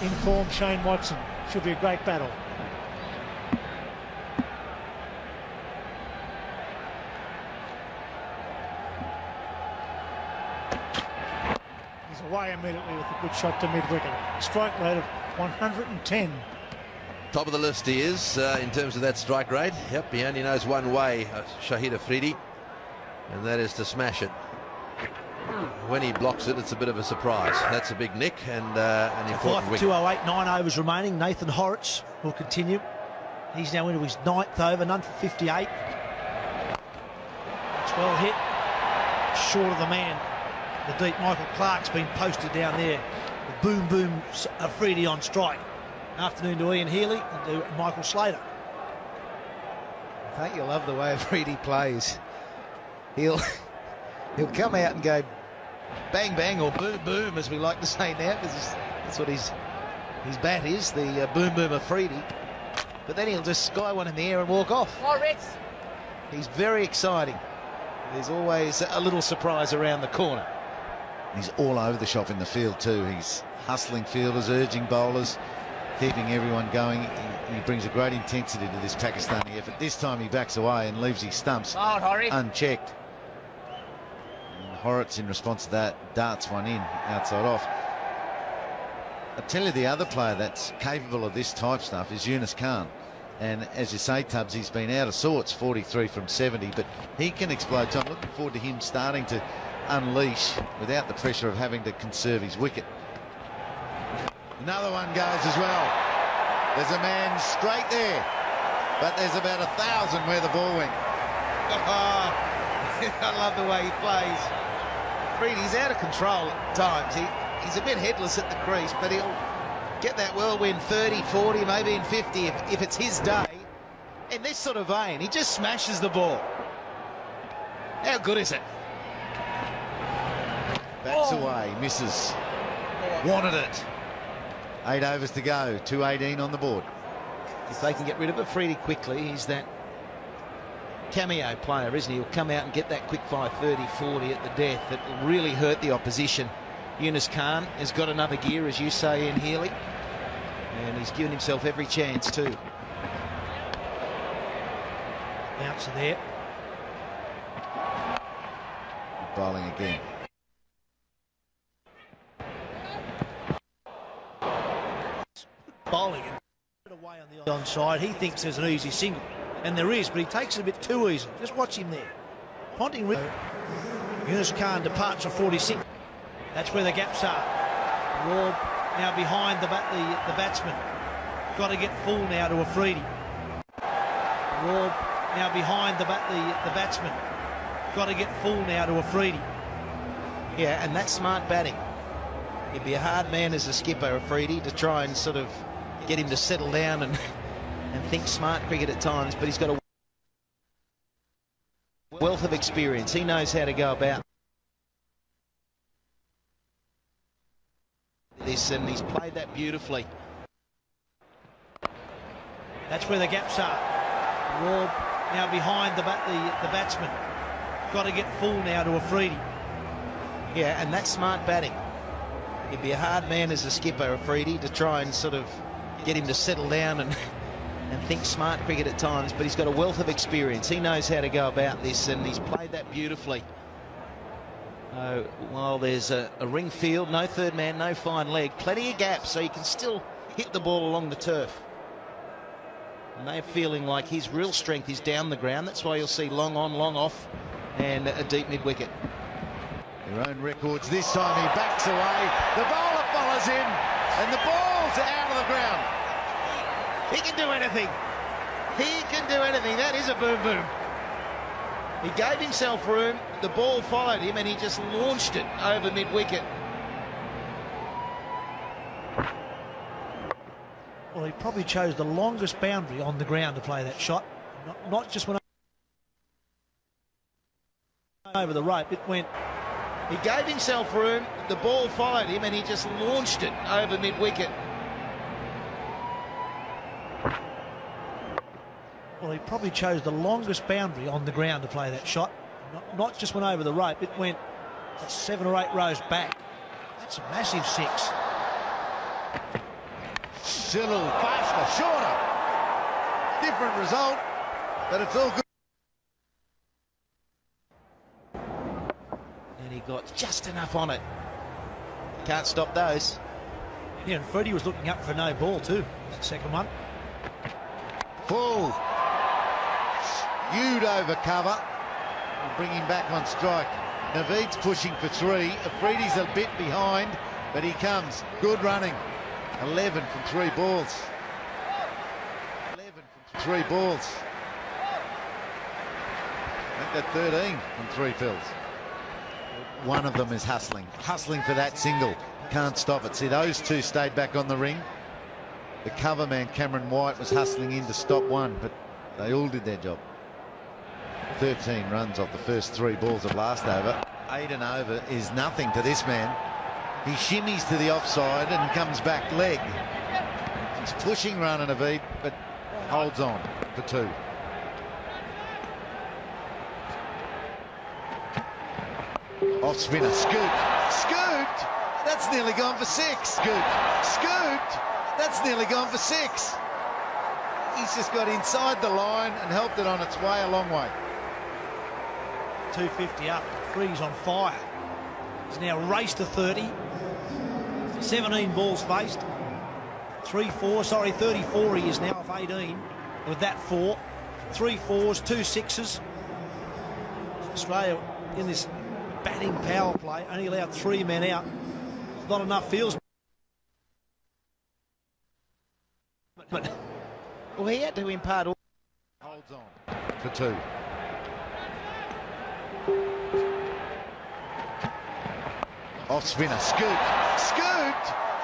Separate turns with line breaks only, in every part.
informed Shane Watson. Should be a great battle. He's away immediately with a good shot to mid-wicket. Strike rate of 110.
Top of the list he is in terms of that strike rate. Yep, he only knows one way, Shahid Afridi, and that is to smash it. When he blocks it, it's a bit of a surprise. That's a big nick and an important wicket.
2:08, 9 overs remaining. Nathan Horrocks will continue. He's now into his 9th over, none for 58. It's well hit. Short of the man. The deep Michael Clark's been posted down there. The boom boom Afridi on strike. Afternoon to Ian Healy and to Michael Slater.
I think you'll love the way Afridi plays. He'll come out and go bang bang or boom boom, as we like to say now, because that's what his bat is, the boom boom Afridi. But then he'll just sky one in the air and walk off. He's very exciting. There's always a little surprise around the corner.
He's all over the shop in the field too. He's hustling fielders, urging bowlers, keeping everyone going. He brings a great intensity to this Pakistani effort. This time he backs away and leaves his stumps unchecked. And Horrocks, in response to that, darts one in, outside off. I'll tell you, the other player that's capable of this type stuff is Yunus Khan. And as you say, Tubbs, he's been out of sorts, 43 from 70, but he can explode. So I'm looking forward to him starting to unleash without the pressure of having to conserve his wicket. Another one goes as well. There's a man straight there, but there's about 1,000 where the ball went.
I love the way he plays. Afridi's out of control at times. He's a bit headless at the crease, but he'll get that whirlwind 30, 40, maybe in 50 if it's his day. In this sort of vein, he just smashes the ball. How good is it?
Bats away, misses. Wanted it. 8 overs to go, 2:18 on the board.
If they can get rid of Afridi quickly, he's that cameo player, isn't he? He'll come out and get that quick fire 30, 40 at the death. That will really hurt the opposition. Yunus Khan has got another gear, as you say, in Healy, and he's given himself every chance too.
Bouncer there.
Bowling again.
Bowling away on the onside. He thinks there's an easy single, and there is, but he takes it a bit too easy. Just watch him there. Ponting. Yunus Khan departs for 46. That's where the gaps are. Raw now behind the batsman. Got to get full now to Afridi. Raw now behind the batsman. Got to get full now to Afridi.
Yeah, and that's smart batting. He'd be a hard man as a skipper, Afridi, to try and sort of get him to settle down and think smart cricket at times, but he's got a wealth of experience. He knows how to go about this, and he's played that beautifully.
That's where the gaps are. Raw now behind the batsman. Got to get full now to Afridi.
Yeah, and that's smart batting. He'd be a hard man as a skipper, Afridi, to try and sort of get him to settle down and think smart cricket at times, but he's got a wealth of experience. He knows how to go about this, and he's played that beautifully. While there's a ring field, no third man, no fine leg, plenty of gaps, so he can still hit the ball along the turf. And they're feeling like his real strength is down the ground. That's why you'll see long on, long off, and a deep mid-wicket.
Their own records this time. He backs away. The bowler follows him, and the ball's out of the ground.
He can do anything. He can do anything. That is a boom boom. He gave himself room, the ball followed him, and he just launched it over mid-wicket.
Well, he probably chose the longest boundary on the ground to play that shot. Not just when over the rope, it went.
He gave himself room, the ball followed him, and he just launched it over mid-wicket.
Well, he probably chose the longest boundary on the ground to play that shot. Not just went over the rope, it went 7 or 8 rows back. That's a massive 6.
push a little faster, shorter. Different result, but it's all good.
And he got just enough on it. Can't stop those.
Yeah, and Freddie was looking up for no ball too. The second one.
Full. Skewed over cover. We'll bring him back on strike. Naveed's pushing for 3. Afridi's a bit behind, but he comes. Good running. 11 from 3 balls. 11 from 3 balls. I think that 13 from 3 pills. One of them is hustling for that single. Can't stop it. See, those two stayed back on the ring. The cover man, Cameron White, was hustling in to stop one, but they all did their job. 13 runs off the first 3 balls of last over. 8 and over is nothing to this man. He shimmies to the offside and comes back leg. He's pushing run and Naveed, but holds on for 2. Off spinner, scooped, that's nearly gone for 6. Scooped, that's nearly gone for 6. He's just got inside the line and helped it on its way a long way.
250 up, Freddie's on fire. He's now raced to 30. 17 balls faced. 34 he is now off 18. With that 4. 3 4s, 2 6s. Australia in this batting power play, only allowed 3 men out. Not enough fields. But
well, he had to impart all.
Holds on for 2. Off spinner, scooped,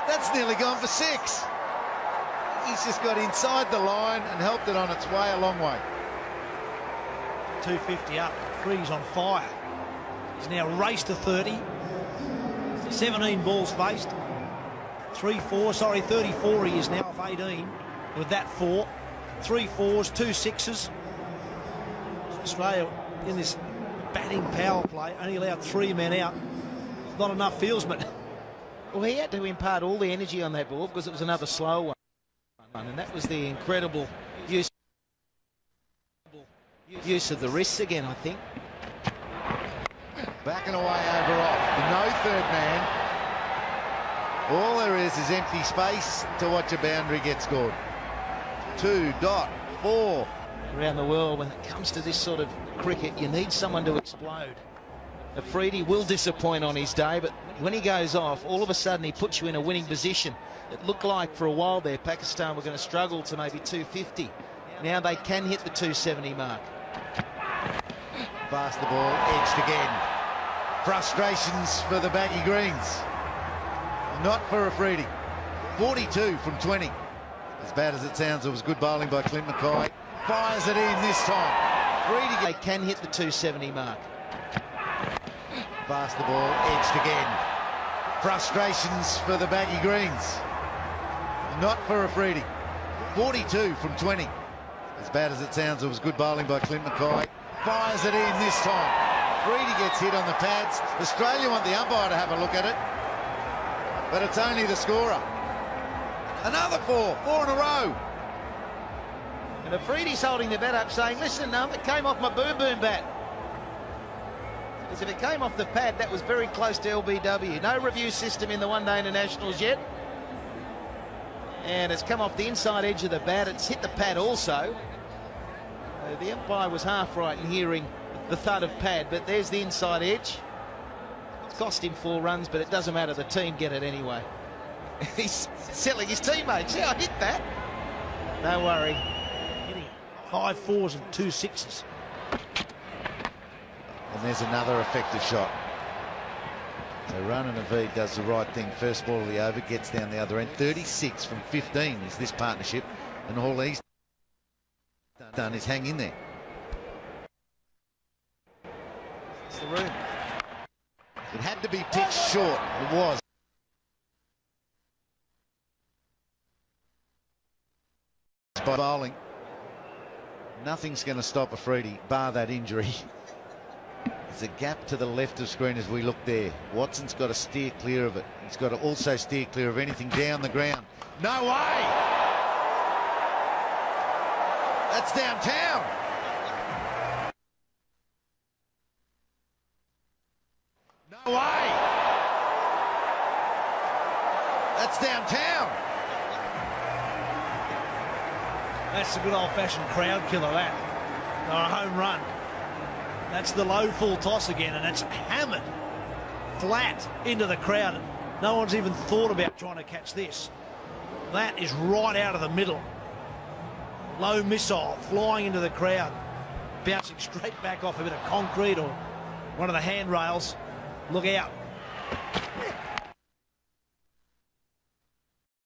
that's nearly gone for 6. He's just got inside the line and helped it on its way a long way.
250 up, Freddie's on fire. He's now raced to 30. 17 balls faced. 34 he is now off 18. With that 4. 3 4s, 2 6s. Australia in this batting power play, only allowed 3 men out. Not enough fieldsmen.
Well, he had to impart all the energy on that ball because it was another slow one. And that was the incredible use of the wrists again, I think.
Backing away over off. No third man. All there is empty space to watch a boundary get scored. 2.4.
Around the world, when it comes to this sort of cricket, you need someone to explode. Afridi will disappoint on his day, but when he goes off, all of a sudden he puts you in a winning position. It looked like for a while there Pakistan were going to struggle to maybe 250. Now they can hit the 270 mark.
Faster ball, edged again. Frustrations for the baggy greens. Not for Afridi. 42 from 20. As bad as it sounds, it was good bowling by Clint Mackay. Fires it in this time.
Afridi, they can hit the 270 mark.
Faster ball, edged again. Frustrations for the baggy greens. Not for Afridi. 42 from 20. As bad as it sounds, it was good bowling by Clint Mackay. Fires it in this time. Afridi gets hit on the pads. Australia want the umpire to have a look at it, but it's only the scorer. Another 4 in a row.
And Afridi's holding the bat up saying, listen, it came off my boom bat. Because if it came off the pad, that was very close to LBW. No review system in the one-day internationals yet. And it's come off the inside edge of the bat. It's hit the pad also. The umpire was half right in hearing the thud of pad, but there's the inside edge. It's cost him 4 runs, but it doesn't matter. The team get it anyway. He's settling his teammates. Yeah, I hit that. No worry.
Hitting 5 4s and 2 6s.
And there's another effective shot. So Rana Naveed does the right thing. First ball of the over, gets down the other end. 36 from 15 is this partnership, and all he's done is hang in there.
It's the room.
It had to be pitched short. It was. By bowling, nothing's going to stop Afridi, bar that injury. There's a gap to the left of screen as we look there. Watson's got to steer clear of it. He's got to also steer clear of anything down the ground. No way! That's downtown. No way. That's downtown.
That's a good old-fashioned crowd killer, that. Or a home run. That's the low full toss again, and it's hammered flat into the crowd. No one's even thought about trying to catch this. That is right out of the middle. Low missile flying into the crowd, bouncing straight back off a bit of concrete or one of the handrails. Look out.